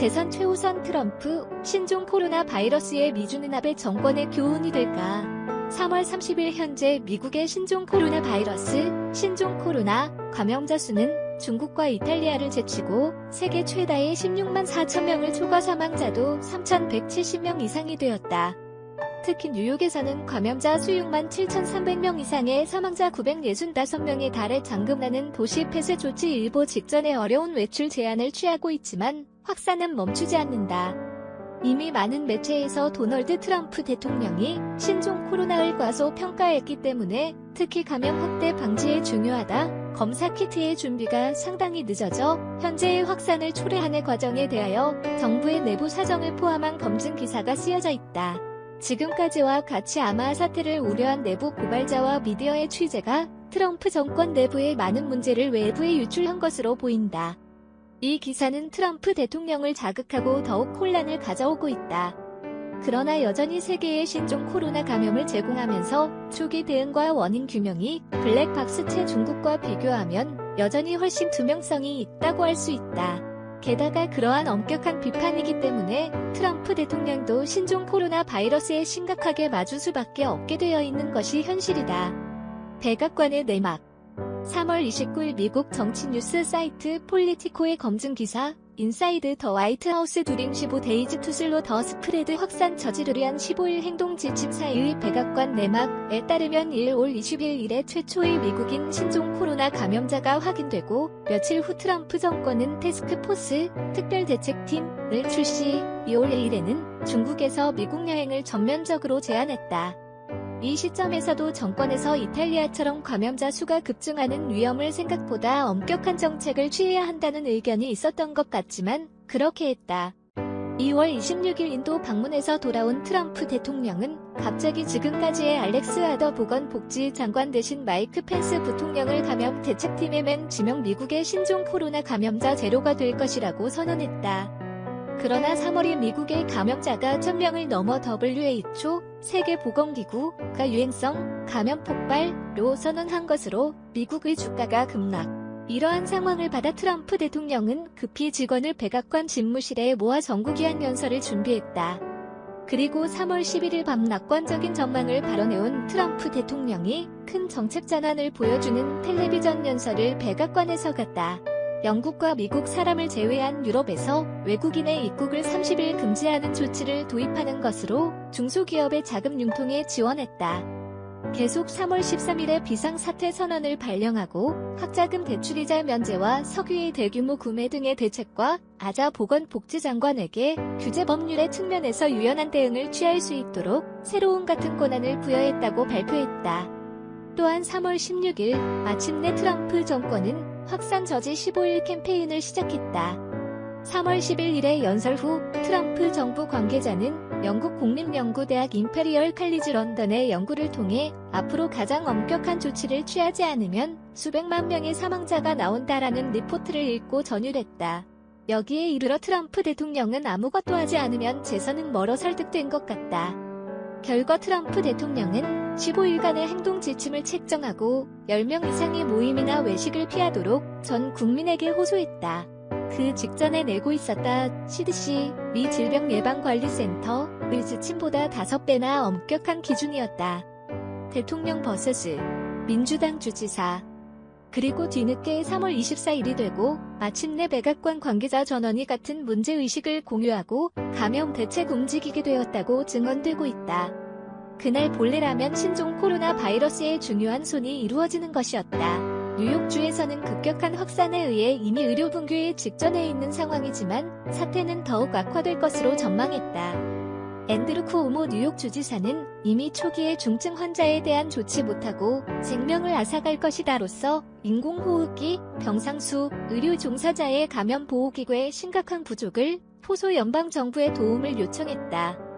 재선 최우선 트럼프, 신종 코로나 바이러스의 미주는 아베 정권의 교훈이 될까? 3월 30일 현재 미국의 신종 코로나 바이러스, 신종 코로나 감염자 수는 중국과 이탈리아를 제치고 세계 최다의 16만 4천 명을 초과 사망자도 3,170명 이상이 되었다. 특히 뉴욕에서는 감염자 수 6만 7,300명 이상의 사망자 965명에 달해 장급나는 도시 폐쇄 조치 일보 직전에 어려운 외출 제한을 취하고 있지만 확산은 멈추지 않는다. 이미 많은 매체에서 도널드 트럼프 대통령이 신종 코로나를 과소평가했기 때문에 특히 감염 확대 방지에 중요하다. 검사 키트의 준비가 상당히 늦어져 현재의 확산을 초래하는 과정에 대하여 정부의 내부 사정을 포함한 검증 기사가 쓰여져 있다. 지금까지와 같이 아마 사태를 우려한 내부 고발자와 미디어의 취재가 트럼프 정권 내부의 많은 문제를 외부에 유출한 것으로 보인다. 이 기사는 트럼프 대통령을 자극하고 더욱 혼란을 가져오고 있다. 그러나 여전히 세계의 신종 코로나 감염을 제공하면서 초기 대응과 원인 규명이 블랙박스체 중국과 비교하면 여전히 훨씬 투명성이 있다고 할 수 있다. 게다가 그러한 엄격한 비판이기 때문에 트럼프 대통령도 신종 코로나 바이러스에 심각하게 맞을 수밖에 없게 되어 있는 것이 현실이다. 백악관의 내막 3월 29일 미국 정치 뉴스 사이트 폴리티코의 검증 기사 인사이드 더 화이트하우스 두링 15데이즈 투 슬로 더 스프레드 확산 저지를 위한 15일 행동 지침 사이의 백악관 내막에 따르면 1월 20일 이래 최초의 미국인 신종 코로나 감염자가 확인되고 며칠 후 트럼프 정권은 태스크포스 특별대책팀을 출시 2월 1일에는 중국에서 미국 여행을 전면적으로 제한했다. 이 시점에서도 정권에서 이탈리아처럼 감염자 수가 급증하는 위험을 생각보다 엄격한 정책을 취해야 한다는 의견이 있었던 것 같지만 그렇게 했다. 2월 26일 인도 방문에서 돌아온 트럼프 대통령은 갑자기 지금까지의 알렉스 아더 보건복지 장관 대신 마이크 펜스 부통령을 감염 대책팀에 맨 지명 미국의 신종 코로나 감염자 제로가 될 것이라고 선언했다. 그러나 3월에 미국의 감염자가 1000명을 넘어 WHO 세계보건기구가 유행성 감염 폭발로 선언한 것으로 미국의 주가가 급락. 이러한 상황을 받아 트럼프 대통령은 급히 직원을 백악관 집무실에 모아 정국위한 연설을 준비했다. 그리고 3월 11일 밤 낙관적인 전망을 발언해온 트럼프 대통령이 큰 정책 전환을 보여주는 텔레비전 연설을 백악관에서 갔다. 영국과 미국 사람을 제외한 유럽에서 외국인의 입국을 30일 금지하는 조치를 도입하는 것으로 중소기업의 자금 융통에 지원했다. 계속 3월 13일에 비상사태 선언을 발령하고 학자금 대출이자 면제와 석유의 대규모 구매 등의 대책과 아자 보건복지장관에게 규제 법률의 측면에서 유연한 대응을 취할 수 있도록 새로운 같은 권한을 부여했다고 발표했다. 또한 3월 16일 마침내 트럼프 정권은 확산 저지 15일 캠페인을 시작했다. 3월 11일의 연설 후 트럼프 정부 관계자는 영국 국립연구대학 임페리얼 칼리지 런던의 연구를 통해 앞으로 가장 엄격한 조치를 취하지 않으면 수백만 명의 사망자가 나온다라는 리포트를 읽고 전율했다. 여기에 이르러 트럼프 대통령은 아무것도 하지 않으면 재선은 멀어 설득된 것 같다. 결과 트럼프 대통령은 15일간의 행동 지침을 책정하고 10명 이상의 모임이나 외식을 피하도록 전 국민에게 호소했다. 그 직전에 내고 있었다. CDC, 미 질병예방관리센터의 지침보다 5배나 엄격한 기준이었다. 대통령 vs 민주당 주지사. 그리고 뒤늦게 3월 24일이 되고 마침내 백악관 관계자 전원이 같은 문제의식을 공유하고 감염 대책 움직이게 되었다고 증언되고 있다. 그날 본래라면 신종 코로나 바이러스의 중요한 손이 이루어지는 것이었다. 뉴욕주에서는 급격한 확산에 의해 이미 의료 붕괴에 직전해 있는 상황이지만 사태는 더욱 악화될 것으로 전망했다. 앤드루 쿠오모 뉴욕 주지사는 이미 초기에 중증 환자에 대한 조치 못하고 생명을 앗아갈 것이다로서 인공호흡기, 병상수, 의료 종사자의 감염 보호기구의 심각한 부족을 호소 연방정부의 도움을 요청했다.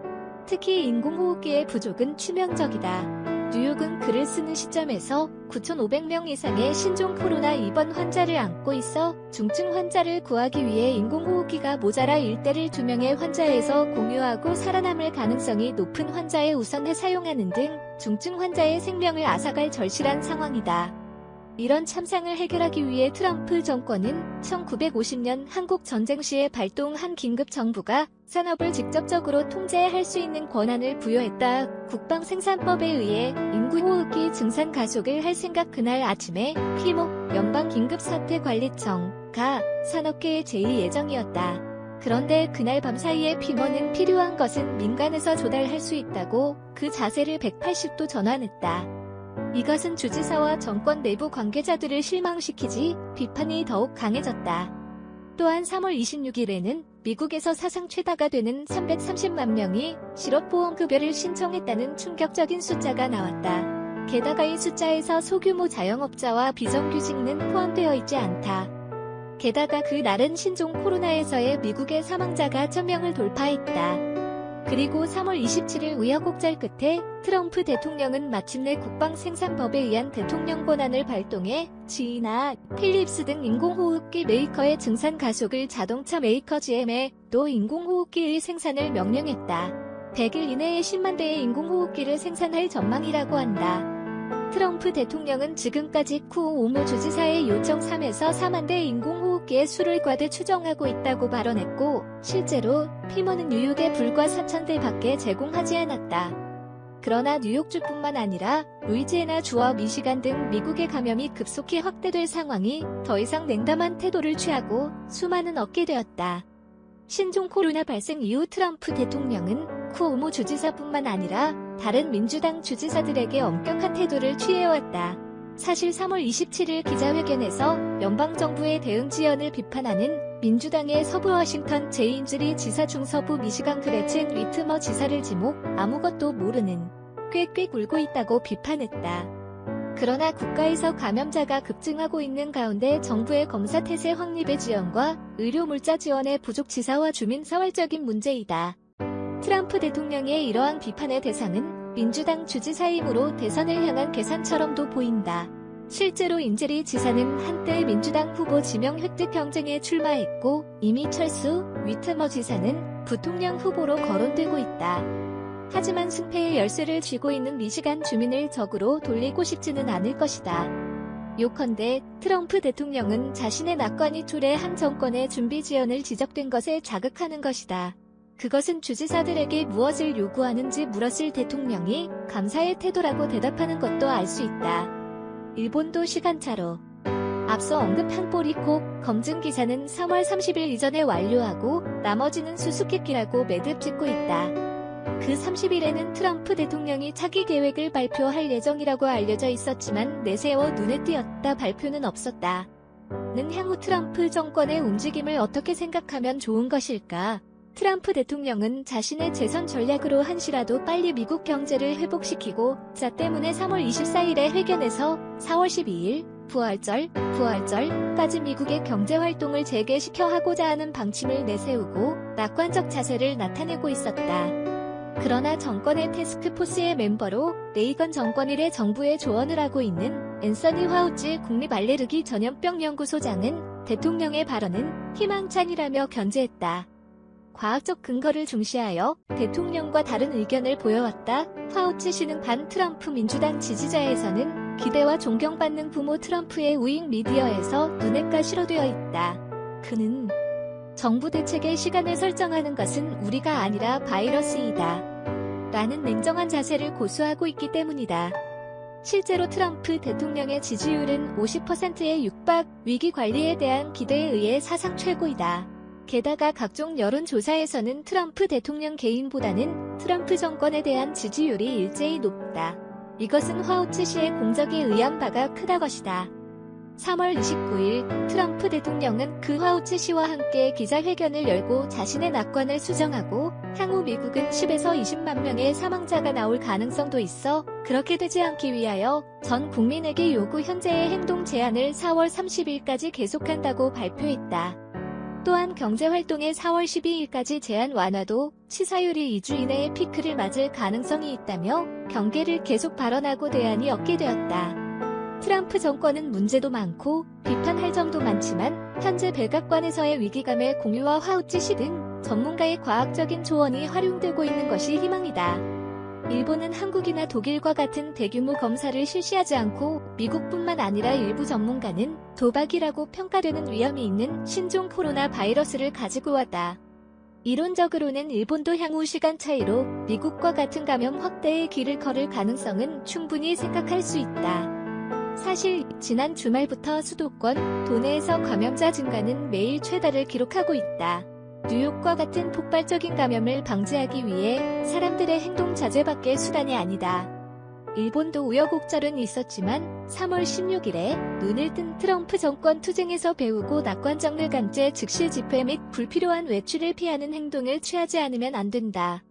특히 인공호흡기의 부족은 치명적이다. 뉴욕은 글을 쓰는 시점에서 9,500명 이상의 신종 코로나 입원 환자를 안고 있어 중증 환자를 구하기 위해 인공호흡기가 모자라 일대를 2명의 환자에서 공유하고 살아남을 가능성이 높은 환자에 우선해 사용하는 등 중증 환자의 생명을 앗아갈 절실한 상황이다. 이런 참상을 해결하기 위해 트럼프 정권은 1950년 한국 전쟁 시에 발동한 긴급 정부가 산업을 직접적으로 통제할 수 있는 권한을 부여했다. 국방생산법에 의해 인구호흡기 증산 가속을 할 생각. 그날 아침에 피모 연방긴급사태관리청가 산업계에 제의 예정이었다. 그런데 그날 밤사이에 피모는 필요한 것은 민간에서 조달할 수 있다고 그 자세를 180도 전환했다. 이것은 주지사와 정권 내부 관계자들을 실망시키지 비판이 더욱 강해졌다. 또한 3월 26일에는 미국에서 사상 최다가 되는 330만 명이 실업보험급여를 신청했다는 충격적인 숫자가 나왔다. 게다가 이 숫자에서 소규모 자영업자와 비정규직은 포함되어 있지 않다. 게다가 그 날은 신종 코로나에서의 미국의 사망자가 1000명을 돌파했다. 그리고 3월 27일 우여곡절 끝에 트럼프 대통령은 마침내 국방생산법에 의한 대통령 권한을 발동해 GE나 필립스 등 인공호흡기 메이커의 증산 가속을 자동차 메이커 GM에 또 인공호흡기의 생산을 명령했다. 100일 이내에 10만 대의 인공호흡기를 생산할 전망이라고 한다. 트럼프 대통령은 지금까지 쿠오모 주지사의 요청 3에서 4만 대의 인공호흡기의 수를 과대 추정하고 있다고 발언했고 실제로 피모는 뉴욕에 불과 4,000대 밖에 제공하지 않았다. 그러나 뉴욕주뿐만 아니라 루이지애나 주와 미시간 등 미국의 감염이 급속히 확대될 상황이 더 이상 냉담한 태도를 취하고 수많은 얻게 되었다. 신종 코로나 발생 이후 트럼프 대통령은 쿠오모 주지사뿐만 아니라 다른 민주당 주지사들에게 엄격한 태도를 취해왔다. 사실 3월 27일 기자회견에서 연방정부의 대응 지연을 비판하는 민주당의 서부 워싱턴 제임즈 지사 중 서부 미시간 그레첸 위트머 지사를 지목 아무것도 모르는 꽥꽥 울고 있다고 비판했다. 그러나 국가에서 감염자가 급증하고 있는 가운데 정부의 검사 태세 확립의 지연과 의료 물자 지원의 부족 지사와 주민 사활적인 문제이다. 트럼프 대통령의 이러한 비판의 대상은 민주당 주지사이므로 대선을 향한 계산처럼도 보인다. 실제로 인제리 지사는 한때 민주당 후보 지명 획득 경쟁에 출마했고 이미 철수, 위트머 지사는 부통령 후보로 거론되고 있다. 하지만 승패의 열쇠를 쥐고 있는 미시간 주민을 적으로 돌리고 싶지는 않을 것이다. 요컨대 트럼프 대통령은 자신의 낙관이 초래한 정권의 준비 지연을 지적된 것에 자극하는 것이다. 그것은 주지사들에게 무엇을 요구하는지 물었을 대통령이 감사의 태도라고 대답하는 것도 알 수 있다. 일본도 시간차로. 앞서 언급한 포리코 검증 기사는 3월 30일 이전에 완료하고 나머지는 수수께끼라고 매듭 짓고 있다. 그 30일에는 트럼프 대통령이 차기 계획을 발표할 예정이라고 알려져 있었지만 내세워 눈에 띄었다 발표는 없었다. 는 향후 트럼프 정권의 움직임을 어떻게 생각하면 좋은 것일까? 트럼프 대통령은 자신의 재선 전략으로 한시라도 빨리 미국 경제를 회복시키고 자 때문에 3월 24일에 회견에서 4월 12일 부활절까지 미국의 경제활동을 재개시켜 하고자 하는 방침을 내세우고 낙관적 자세를 나타내고 있었다. 그러나 정권의 태스크포스의 멤버로 레이건 정권 이래 정부에 조언을 하고 있는 앤서니 화우치 국립알레르기 전염병 연구소장은 대통령의 발언은 희망찬이라며 견제했다. 과학적 근거를 중시하여 대통령과 다른 의견을 보여왔다. 파우치 씨는 반 트럼프 민주당 지지자에서는 기대와 존경받는 부모 트럼프의 우익 미디어에서 눈엣가 실어되어 있다. 그는 정부 대책의 시간을 설정하는 것은 우리가 아니라 바이러스이다. 라는 냉정한 자세를 고수하고 있기 때문이다. 실제로 트럼프 대통령의 지지율은 50%에 육박, 위기 관리에 대한 기대에 의해 사상 최고이다. 게다가 각종 여론조사에서는 트럼프 대통령 개인보다는 트럼프 정권에 대한 지지율이 일제히 높다. 이것은 화우치 씨의 공적에 의한 바가 크다 것이다. 3월 29일 트럼프 대통령은 그 화우치 씨와 함께 기자회견을 열고 자신의 낙관을 수정하고 향후 미국은 10에서 20만 명의 사망자가 나올 가능성도 있어 그렇게 되지 않기 위하여 전 국민에게 요구 현재의 행동 제한을 4월 30일까지 계속한다고 발표했다. 또한 경제활동의 4월 12일까지 제한 완화도 치사율이 2주 이내에 피크를 맞을 가능성이 있다며 경계를 계속 발언하고 대안이 없게 되었다. 트럼프 정권은 문제도 많고 비판할 점도 많지만 현재 백악관에서의 위기감의 공유와 화우치 씨 등 전문가의 과학적인 조언이 활용되고 있는 것이 희망이다. 일본은 한국이나 독일과 같은 대규모 검사를 실시하지 않고 미국뿐만 아니라 일부 전문가는 도박이라고 평가되는 위험이 있는 신종 코로나 바이러스를 가지고 왔다. 이론적으로는 일본도 향후 시간 차이로 미국과 같은 감염 확대의 길을 걸을 가능성은 충분히 생각할 수 있다. 사실 지난 주말부터 수도권, 도내에서 감염자 증가는 매일 최다를 기록하고 있다. 뉴욕과 같은 폭발적인 감염을 방지하기 위해 사람들의 행동 자제밖에 수단이 아니다. 일본도 우여곡절은 있었지만 3월 16일에 눈을 뜬 트럼프 정권 투쟁에서 배우고 낙관정을 강제 즉시 집회 및 불필요한 외출을 피하는 행동을 취하지 않으면 안 된다.